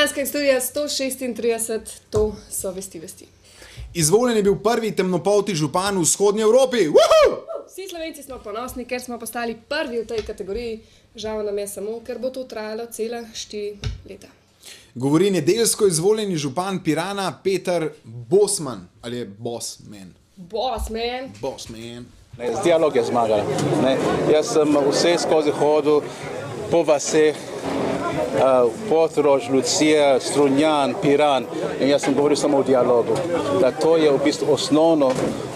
Ljubljanska studija 136, to so vesti. Izvoljen je bil prvi temnopolti župan v vzhodnji Evropi. Vsi Slovenci smo ponosni, ker smo postali prvi v tej kategoriji. Žal nam je samo, ker bo to trajalo cela 4 leta. Govori nedeljsko izvoljeni župan Pirana Peter Bosman. Ali je Bosman? Bosman. Bosman. Z dialog je zmagal. Jaz sem vse skozi hodil po vaseh, Portorož, Lucija, Strunjan, Piran, in jaz sem govoril samo o dialogu. Da to je v bistvu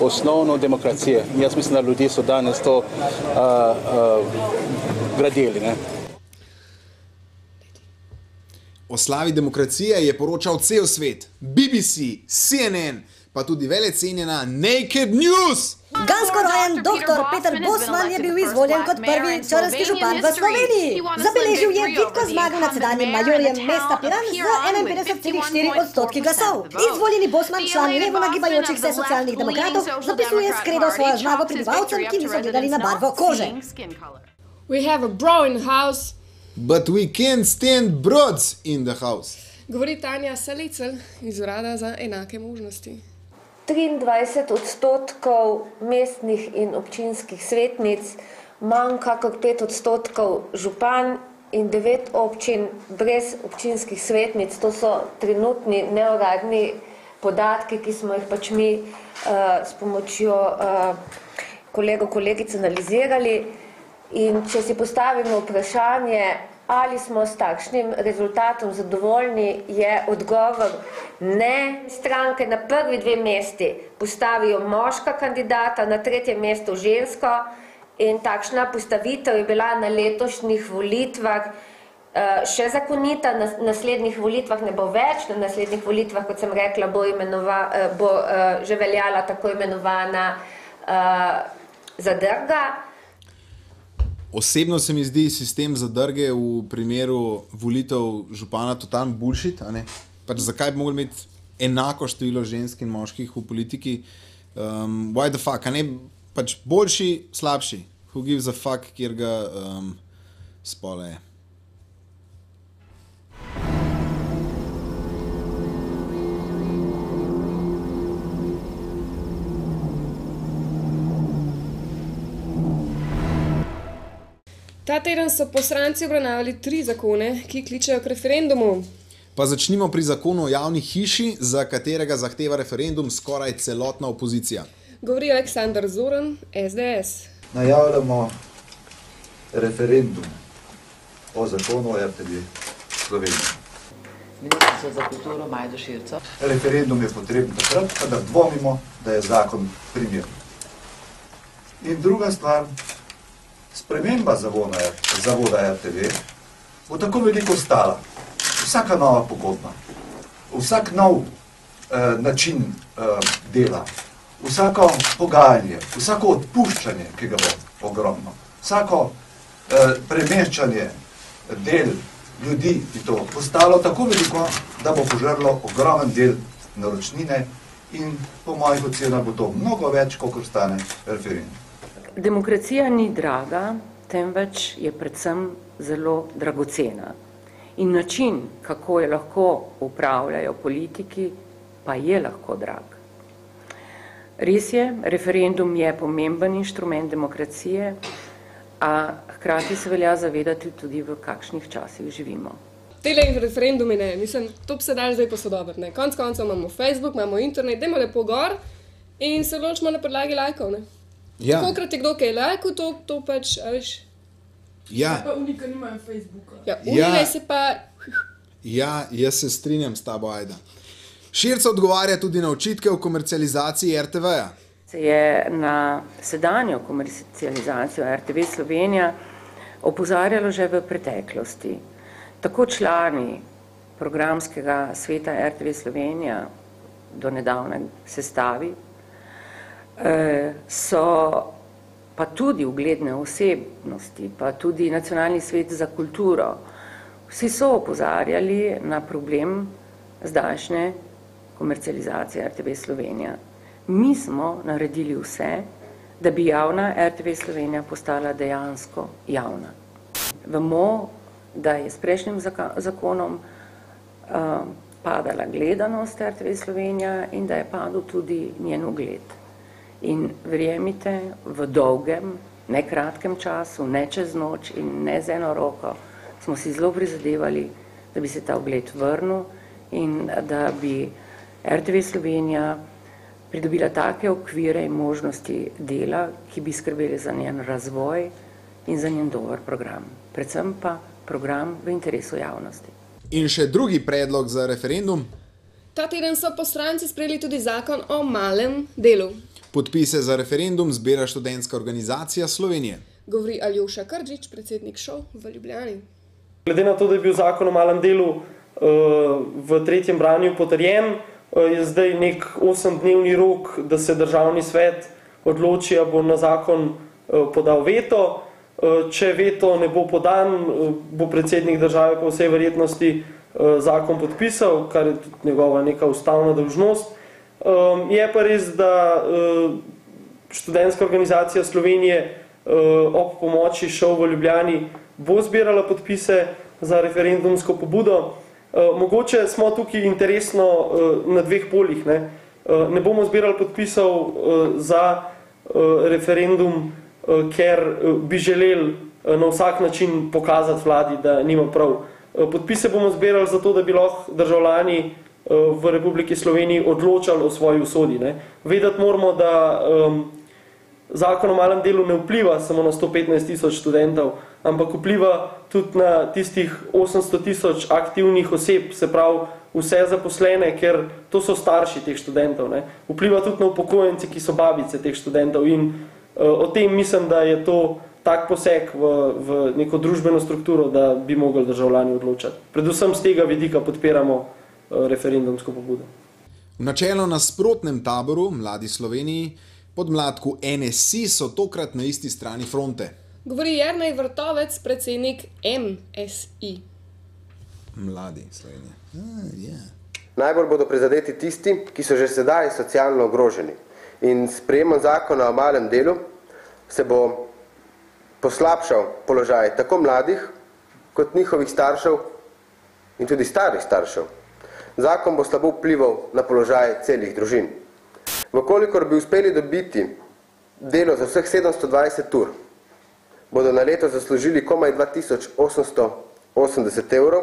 osnovno demokracije. Jaz mislim, da ljudje so danes to gradili. O slavi demokracije je poročal cel svet. BBC, CNN, pa tudi velecenjena Naked News. Gansko rojen dr. Peter Bosman je bil izvoljen kot prvi črnski župan v Sloveniji. Zabeležil je vitko zmago nad sedanjim majorjem mesta Piran z 51,4% glasov. Izvoljeni Bosman, član levo nagibajočih se socialnih demokratov, zapisuje s kredo svojo zmago prebivalcem, ki niso gledali na barvo kože. We have a bro in the house. But we can't stand broads in the house. Govori Tanja Salicl iz Urada za enake možnosti. 23% mestnih in občinskih svetnic, manj kakor 5% župan in 9 občin brez občinskih svetnic. To so trenutni neuradni podatki, ki smo jih pač mi s pomočjo kolegic analizirali. In če si postavimo vprašanje, ali smo s takšnim rezultatom zadovoljni, je odgovor ne. Stranke na prvi 2 mesti postavijo moška kandidata, na 3. mestu žensko, in takšna postavitev je bila na letošnjih volitvah še zakonita. Na naslednjih volitvah ne bo več, na naslednjih volitvah, kot sem rekla, bo že veljala tako imenovana zadrga. Osebno se mi zdi sistem zadrge v primeru volitev župana totalno bullshit. Pač zakaj bi mogli imeti enako število žensk in moških v politiki? Why the fuck? Pač boljši, slabši. Who gives a fuck, kjer ga spola je. Ta teden so poslanci obravnavali 3 zakone, ki kličejo k referendumu. Pa začnimo pri zakonu o javni hiši, za katerega zahteva referendum skoraj celotna opozicija. Govori Aleksandar Zorn, SDS. Najavljamo referendum o zakonu o RTV Sloveniji. Ministrica za kulturo Majdo Širco. Referendum je potreben takrat, kadar dvomimo, da je zakon primeren. In druga stvar, sprememba zavoda RTV bo tako veliko stala. Vsaka nova pogodba, vsak nov način dela, vsako pogajanje, vsako odpuščanje, ki ga bo ogromno, vsako premeščanje del ljudi, ki to postalo tako veliko, da bo požrlo ogromen del naročnine in po mojih ocenah bo to mnogo več, kolikor stane referendum. Demokracija ni draga, temveč je predvsem zelo dragocena. In način, kako jo lahko upravljajo politiki, pa je lahko drag. Res je, referendum je pomemben inštrument demokracije, a hkrati se velja zavedati tudi, v kakšnih časih živimo. Tele referendumi ne, to bi se dali zdaj posodobiti. Konec koncev imamo Facebook, imamo internet, dajmo lepo gor in se odločimo na podlagi lajkov. Ja. Kolikrat je kdo kaj lajkov, to pač, veš. Ja. Pa unika nimajo Facebooka. Ja, unile se pa... Ja, jaz se strinjam s tabo, Ajda. Širca odgovarja tudi na očitke o komercializaciji RTV-ja. Se je na sedanjo komercializacijo RTV Slovenija opozarjalo že v preteklosti. Tako člani programskega sveta RTV Slovenija do nedavne sestavi so pa tudi ugledne osebnosti, pa tudi Nacionalni svet za kulturo. Vsi so opozarjali na problem zdajšnje komercializacije RTV Slovenija. Mi smo naredili vse, da bi javna RTV Slovenija postala dejansko javna. Vemo, da je s prejšnjim zakonom padala gledanost RTV Slovenija in da je padel tudi njen ugled. In verjemite, v dolgem, ne kratkem času, ne čez noč in ne z eno roko, smo si zelo prizadevali, da bi se ta ugled vrnil in da bi RTV Slovenija pridobila take okvire in možnosti dela, ki bi skrbeli za njen razvoj in za njen dober program. Predvsem pa program v interesu javnosti. In še drugi predlog za referendum. Ta teden so poslanci sprejeli tudi zakon o malem delu. Podpise za referendum zbira študentska organizacija Slovenije. Govori Aljoša Krdžič, predsednik ŠOU v Ljubljani. Glede na to, da je bil zakon o malem delu v tretjem branju potrjen, je zdaj nek 8-dnevni rok, da se državni svet odloči, a bo na zakon podal veto. Če veto ne bo podan, bo predsednik države po vsej verjetnosti zakon podpisal, kar je tudi njegova neka ustavna dolžnost. Je pa res, da študentska organizacija Slovenije ob pomoči ŠOU v Ljubljani bo zbirala podpise za referendumsko pobudo. Mogoče smo tukaj interesno na dveh poljih. Ne bomo zbirali podpisov za referendum, ker bi želeli na vsak način pokazati vladi, da nima prav. Podpise bomo zbirali zato, da bi lahko državljani v Republiki Sloveniji odločali o svoji usodi. Vedeti moramo, da zakon o malem delu ne vpliva samo na 115.000 študentov, ampak vpliva tudi na tistih 800.000 aktivnih oseb, se pravi vse zaposlene, ker to so starši teh študentov. Vpliva tudi na upokojence, ki so babice teh študentov in o tem mislim, da je to tak poseg v neko družbeno strukturo, da bi mogli državljani odločati. Predvsem z tega vidika podpiramo referendumsko pobudo. V načelo nasprotnem taboru Mladi Sloveniji podmladku NSI so tokrat na isti strani fronte. Govori Jernej Vrtovec, predsednik MSI. Mladi Slovenije. Najbolj bodo prizadeti tisti, ki so že sedaj socialno ogroženi. In s sprejemom zakona o malem delu se bo poslabšal položaj tako mladih, kot njihovih staršev in tudi starih staršev. Zakon bo slabo vplival na položaj celih družin. Vkolikor bi uspeli dobiti delo za vseh 720 ur, bodo na leto zaslužili komaj 2880 evrov,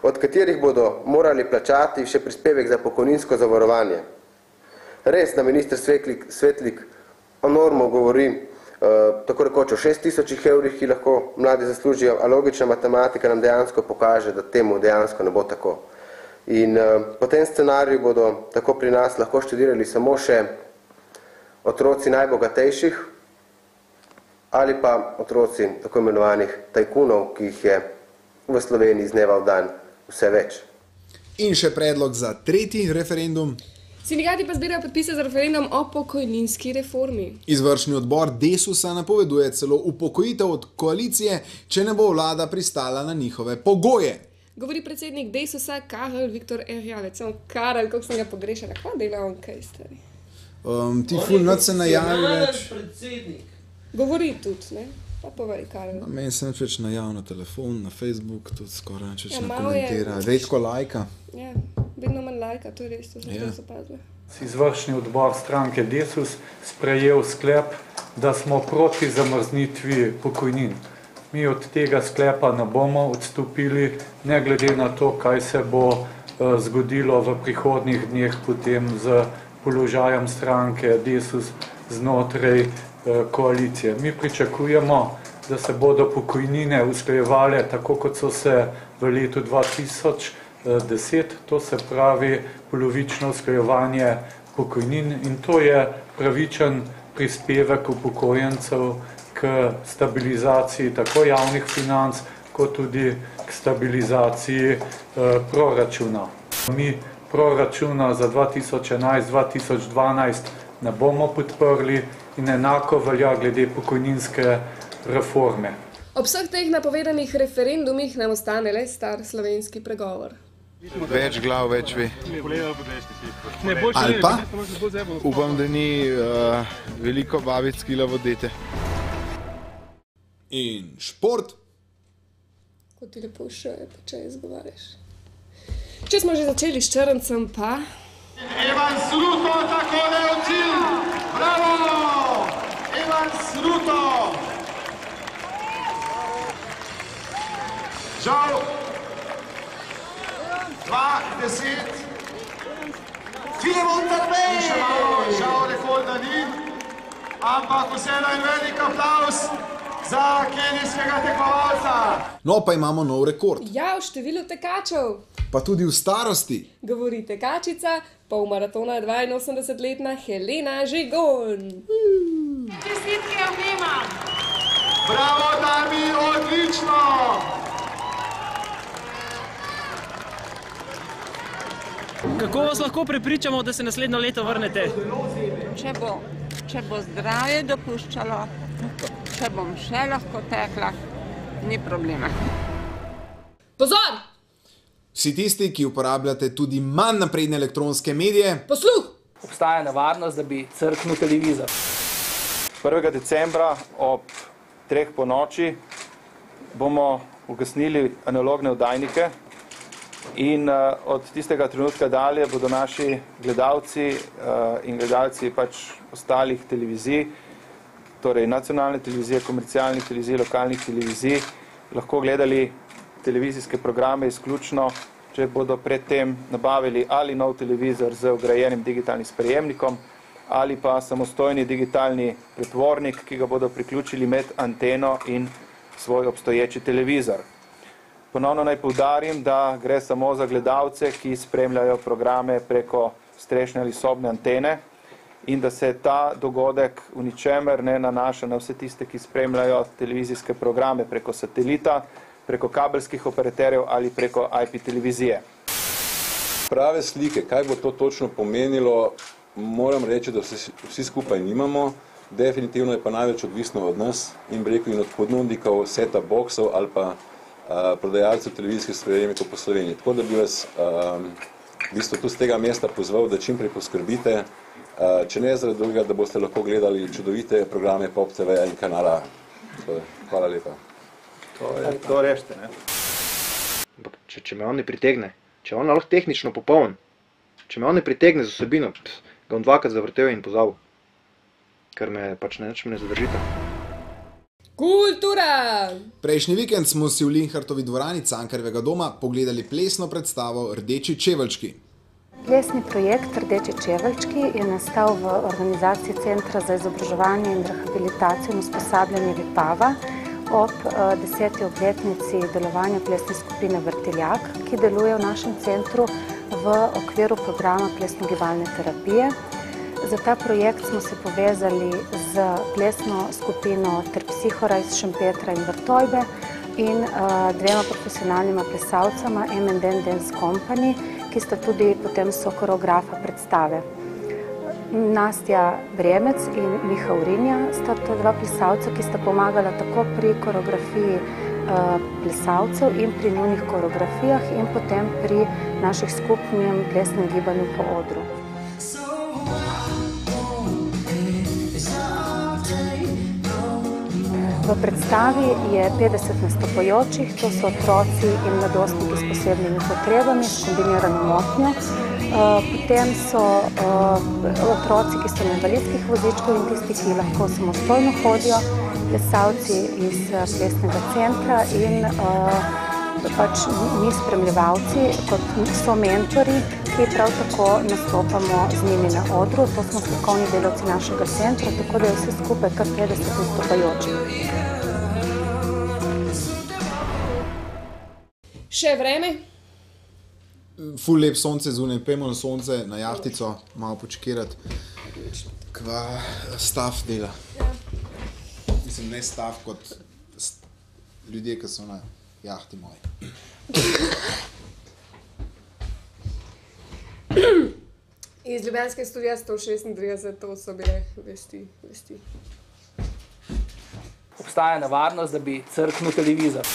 od katerih bodo morali plačati še prispevek za pokojninsko zavarovanje. Res, da minister Svetlik enormno govori tako rekoč o 6000 evrih, ki lahko mladi zaslužijo, a logična matematika nam dejansko pokaže, da temu dejansko ne bo tako. In po tem scenariju bodo tako pri nas lahko študirali samo še otroci najbogatejših ali pa otroci tako imenovanih tajkunov, ki jih je v Sloveniji iz dneva v dan vse več. In še predlog za tretji referendum. Sindikati pa zbirajo podpise za referendum o pokojninski reformi. Izvršni odbor Desusa napoveduje celo upokojitev od koalicije, če ne bo vlada pristala na njihove pogoje. Govori predsednik Desusa Karel Viktor Erjavec. Karel, kako sem ga pogrešala, kva dela on kaj stari? Ti ful nad se najavi več. Govori tudi, ne? Pa povej, Karel. Meni se neč več najavi na telefon, na Facebook, tudi skoraj neč več ne komentira. Redko lajka. Ja, vedno manj lajka, to je res, to sem res opazila. Izvršni odbor stranke Desus sprejel sklep, da smo proti zamrznitvi pokojnin. Mi od tega sklepa ne bomo odstopili, ne glede na to, kaj se bo zgodilo v prihodnjih dneh potem z položajem stranke Desus znotraj koalicije. Mi pričakujemo, da se bodo pokojnine usklajevale tako, kot so se v letu 2010, to se pravi polovično usklajevanje pokojnin in to je pravičen prispevek upokojencev k stabilizaciji tako javnih financ, kot tudi k stabilizaciji proračuna. Mi proračuna za 2011-2012 ne bomo podprli in enako velja glede pokojninske reforme. Ob vseh teh napovedanih referendumih nam ostane le star slovenski pregovor. Več glav, več ve. Ali pa? Upam, da ni veliko babic, ki lavodete. In šport. Ko ti lepo še, pa če izgovarjaš. Če smo že začeli s črncem, pa... Ivan Sruto takole odcil! Bravo! Ivan Sruto! Žal, 2-10. Filemon Trbej! Žal rekorda ni, ampak vseeno en velik aplavz za kenijskega tekmovalca. No, pa imamo nov rekord. Ja, v številu tekačev. Pa tudi v starosti. Govori tekačica, pol maratona 82-letna Helena Žigon. Čestitke obema! Bravo, Dami, odlično! Kako vas lahko prepričamo, da se naslednjo leto vrnete? Če bo zdravje dopuščalo, če bom še lahko tekla, ni problema. Pozor! Vsi tisti, ki uporabljate tudi manj napredne elektronske medije, posluh! Obstaja nevarnost, da bi crknil televizor. 1. decembra ob 3 po noči bomo ugasnili analogne oddajnike in od tistega trenutka dalje bodo naši gledalci in gledalci pač ostalih televizij, torej nacionalne televizije, komercialnih televizij, lokalnih televizij, lahko gledali televizijske programe izključno, če bodo predtem nabavili ali nov televizor z vgrajenim digitalnim sprejemnikom ali pa samostojni digitalni pretvornik, ki ga bodo priključili med anteno in svoj obstoječi televizor. Ponovno naj poudarim, da gre samo za gledalce, ki spremljajo programe preko strešne ali sobne antene in da se ta dogodek v ničemer ne nanaša na vse tiste, ki spremljajo televizijske programe preko satelita, preko kabelskih operaterjev ali preko IP televizije. Prave slike, kaj bo to točno pomenilo, moram reči, da vsi skupaj nimamo. Definitivno je pa največ odvisno od nas in in od ponudnikov set-top boxov ali pa prodajalcev televizijskih sprejemnikov po Sloveniji. Tako da bi vas v bistvu tu z tega mesta pozval, da čim prej poskrbite, če ne zaradi drugega, da boste lahko gledali čudovite programe Pop TV in kanala. Hvala lepa. To rešite, ne? Če me on ne pritegne, če on lahko tehnično popoln, če me on ne pritegne z vsebino, ga bom dvakrat zavrtel in pozabil, ker me pač ne zadržite. Kultura! Prejšnji vikend smo si v Linhartovi dvorani Cankarjevega doma pogledali plesno predstavo Rdeči čeveljčki. Plesni projekt Rdeči čeveljčki je nastal v organizaciji Centra za izobraževanje in rehabilitacijo in usposabljanje Vipava ob 10. obletnici delovanja plesne skupine Vrtiljak, ki deluje v našem centru v okviru programa plesno-gibalne terapije. Za ta projekt smo se povezali z plesno skupino Terpsihora iz Šempetra in Vrtojbe in dvema profesionalnima plesalcama M&M Dance Company, ki sta tudi potem sokoreografa predstave. Nastja Bremec in Miha Urinja sta ta dva plesalca, ki sta pomagala tako pri koreografiji plesalcev in pri njunih koreografijah in potem pri naših skupnem plesnem gibanju po odru. V predstavi je 50 nastopajočih, to so otroci in mladostniki s posebnimi potrebami, s kombinirano motnjo. Potem so otroci, ki so na invalidskih vozičkov in tisti, ki lahko samostojno hodijo, plesalci iz plesnega centra in pač mi spremljevalci, kot so mentori, ki prav tako nastopamo z njimi na odru. To smo strokovni delavci našega centra, tako da je vse skupaj kar 50 nastopajočih. Še vreme? Ful lep sonce zunaj, pojmo na sonce, na jahtico, malo počekirati. Kva stav dela. Mislim, ne stav kot ljudje, ki so na jahti moji. Iz Ljubljanske studija 136, to so bile vesti. Obstaja nevarnost, da bi crknil televizor.